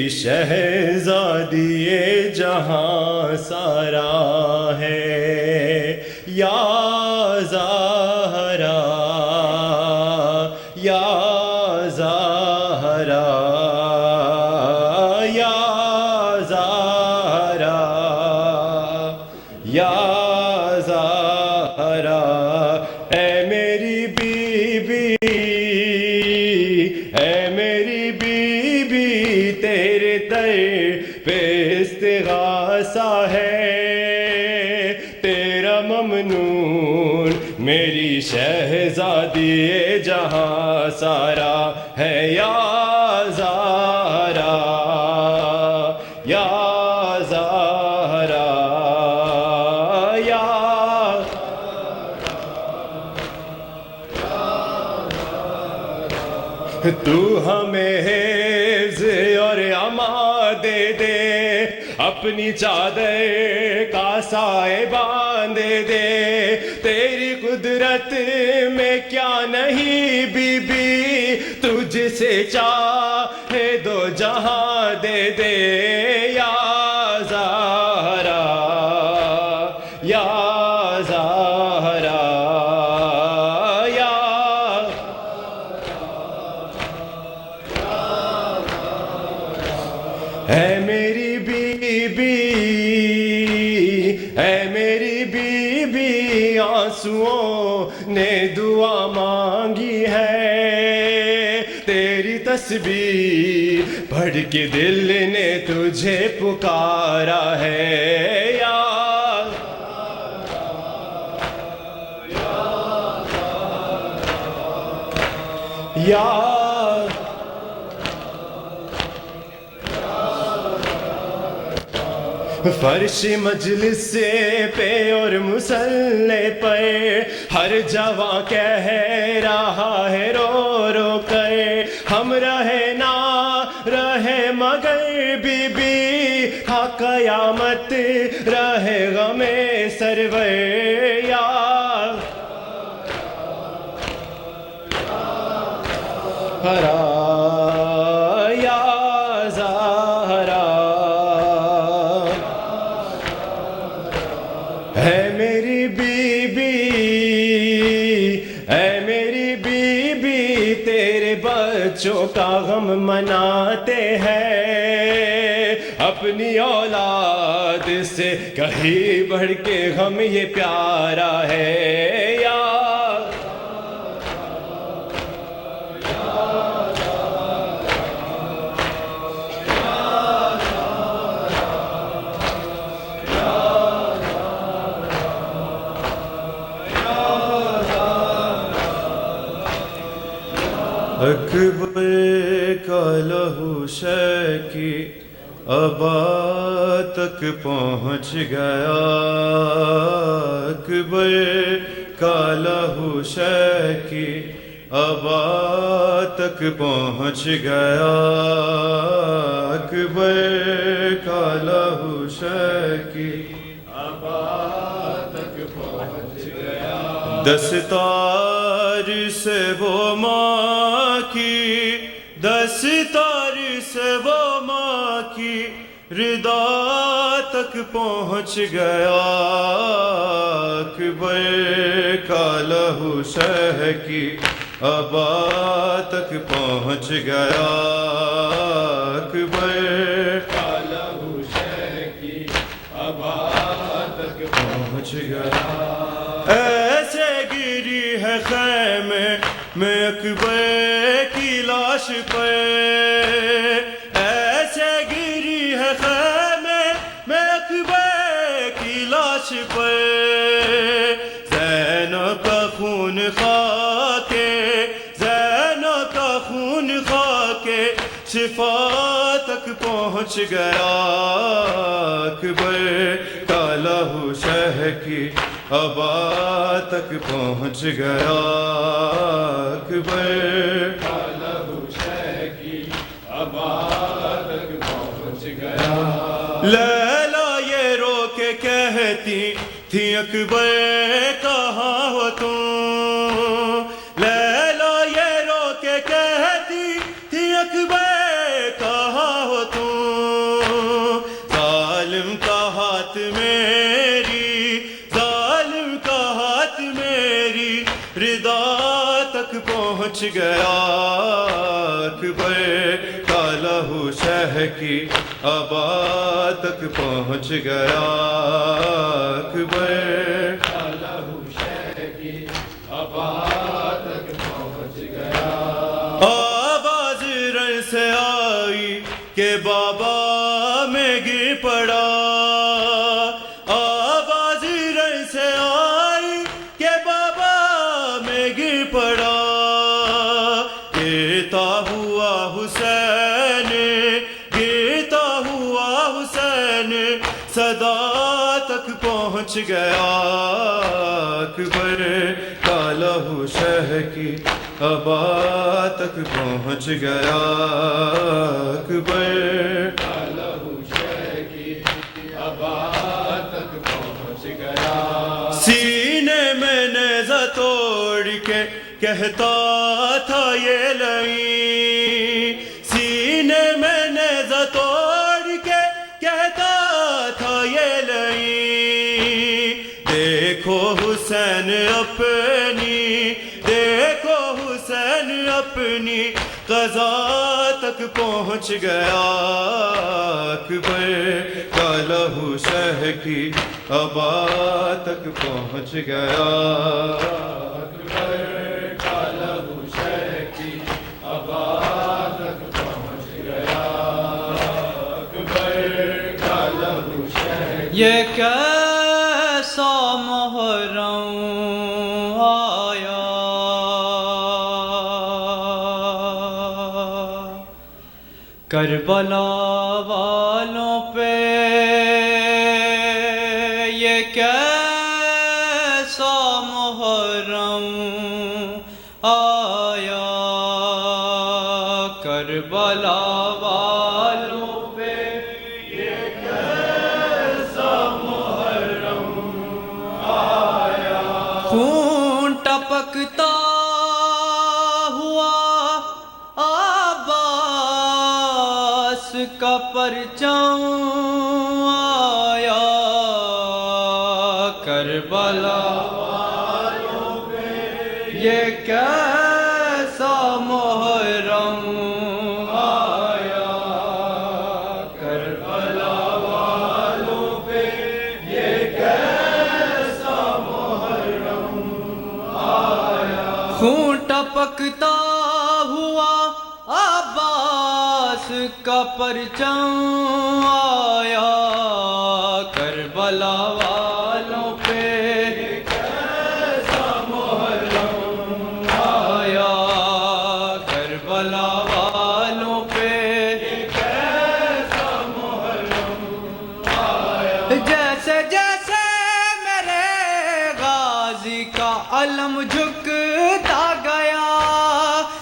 شہزادی جہاں سارا ہے یا زہرا یا زہرا یا زہرا یا زہرا اے میری بی بی اے میری بی بی تیرے در پہ استغاثہ ہے تیرا ممنون میری شہزادی جہاں سارا ہے یا زہرا یا زہرا یا تو ہمیں حفظ اور امان دے دے اپنی چادر کا سائے باندھ دے تیری قدرت میں کیا نہیں بی بی تجھ سے چاہے دو جہاں دے دے یا زہرا یا زہرا یا اے میری بی بی اے میری بی بی آنسوؤں نے دعا مانگی ہے تیری تسبیح پڑھ کے دل نے تجھے پکارا ہے یا فرش مجلس پہ اور مصلے پر ہر جواں کہہ رہا ہے رو رو کر ہم رہے نہ رہے مگر بی بی ہاں قیامت رہے غم سرور یا ہرا یا زہرا اے میری بی بی اے میری بی بی تیرے بچوں کا غم مناتے ہیں اپنی اولاد سے کہیں بڑھ کے غم یہ پیارا ہے یا اکبر کا لہو شیکی ابا تک پہنچ گیا اکبر کا لہو شیکی ابا تک پہنچ گیا اکبر کا لہو شیکی ابا تک پہنچ گیا دستار سے وہ ماں کی دستار سے وہ ماں کی ردا تک پہنچ گیا اکبر کا لہو شہ کی ابا تک پہنچ گیا اکبر کا لہو شہ کی ابا تک پہنچ گیا ایسے گری ہے خیمے میں اکبر کی لاش پر ایسے گری ہے خیمے میں اکبر کی لاش پر زینب کا خون خاکے زینب کا خون خاکے شفا تک پہنچ گیا اکبر کا لہو شہ کی ابا تک پہنچ گیا اکبر کا لہو شہ کی ابا تک پہنچ گیا لیلا یہ رو کے کہتی تھی اکبر کہاں ہو تم لیلا یہ رو کے کہتی تھی اکبر کہاں ہو تم پہنچ گیا اکبر کا لہو شہ کی ابا تک پہنچ گیا اکبر کا لہو شہ کی ابا تک پہنچ گیا آواز رن سے آئی کہ بابا میں گر پڑا آواز رن سے آئی کہ بابا میں گر پڑا گرتا ہوا حسین گرتا ہوا حسین صدا تک پہنچ گیا اکبر کا لہو شہ کی ابا تک پہنچ گیا اکبر کا لہو شہ کی ابا تک پہنچ گیا سینے میں نیزہ توڑ کے کہتا تھا یہ لئیں سینے میں نیزہ توڑ کے کہتا تھا یہ لئیں دیکھو حسین اپنی دیکھو حسین اپنی قضا تک پہنچ گیا اکبر کا لہو شہ کی ابا تک پہنچ گیا اکبر کا لہو شہ کی ابا تک پہنچ گیا اکبر کا لہو شہ یہ کیسا محرم آیا کربلا والوں پہ یہ کیسا محرم آیا کربلا والوں پہ یہ کیسا محرم آیا خون ٹپکتا ہوا کا پرچم آیا کربلا والوں پہ یہ کیسا محرم آیا کربلا والوں پہ یہ کیسا محرم آیا خون ٹپکتا ہوا عباس کا پرچم آیا کربلا والوں پہ کیسا محرم آیا کربلا والوں پہ کیسا محرم آیا جیسے جیسے میرے غازی کا علم جھکتا گیا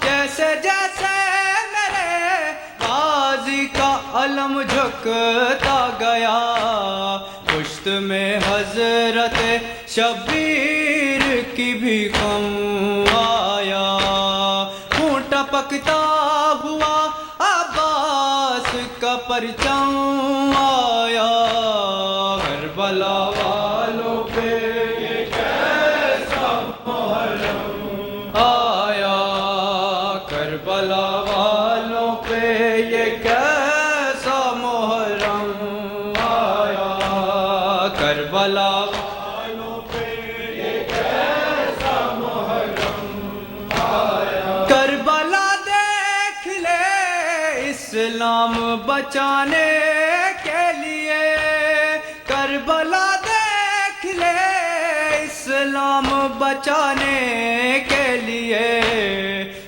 جیسے جیسے علم جھکتا گیا پشت میں حضرت شبیر کی بھی غم آیا خون ٹپکتا ہوا عباس کا پرچم آیا کربلا والوں پہ یہ کیسا محرم آیا کربلا والوں پہ یہ کربلا والوں پہ یہ کیسا محرم آیا کربلا دیکھ لے اسلام بچانے کے لیے کربلا دیکھ لے اسلام بچانے کے لیے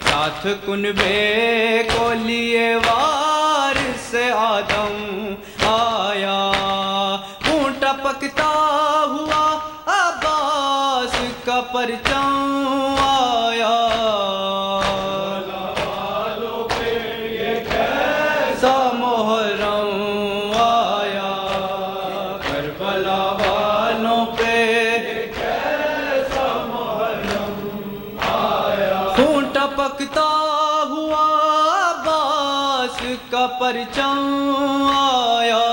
ساتھ کنبے کو لیے وارث آدم آیا ٹپکتا ہوا عباس کا پرچم آیا والوں پہ یہ کیسا محرم آیا کربلا والوں پہ یہ کیسا محرم آیا خون ٹپکتا ہوا عباس کا پرچم آیا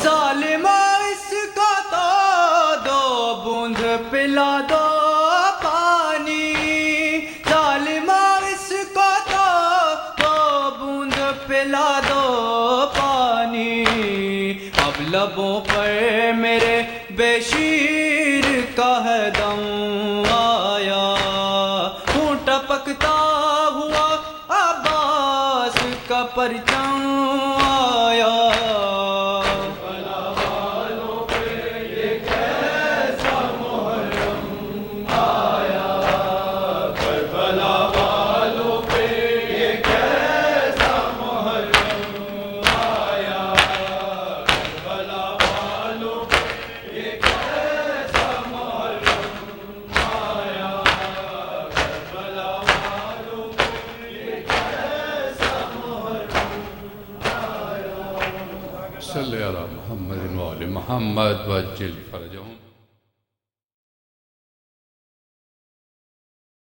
ظالم اس قدم آیا، خون ٹپکتا ہوا عباس کا پرچم آیا۔ صلی علی محمد و آل محمد وجل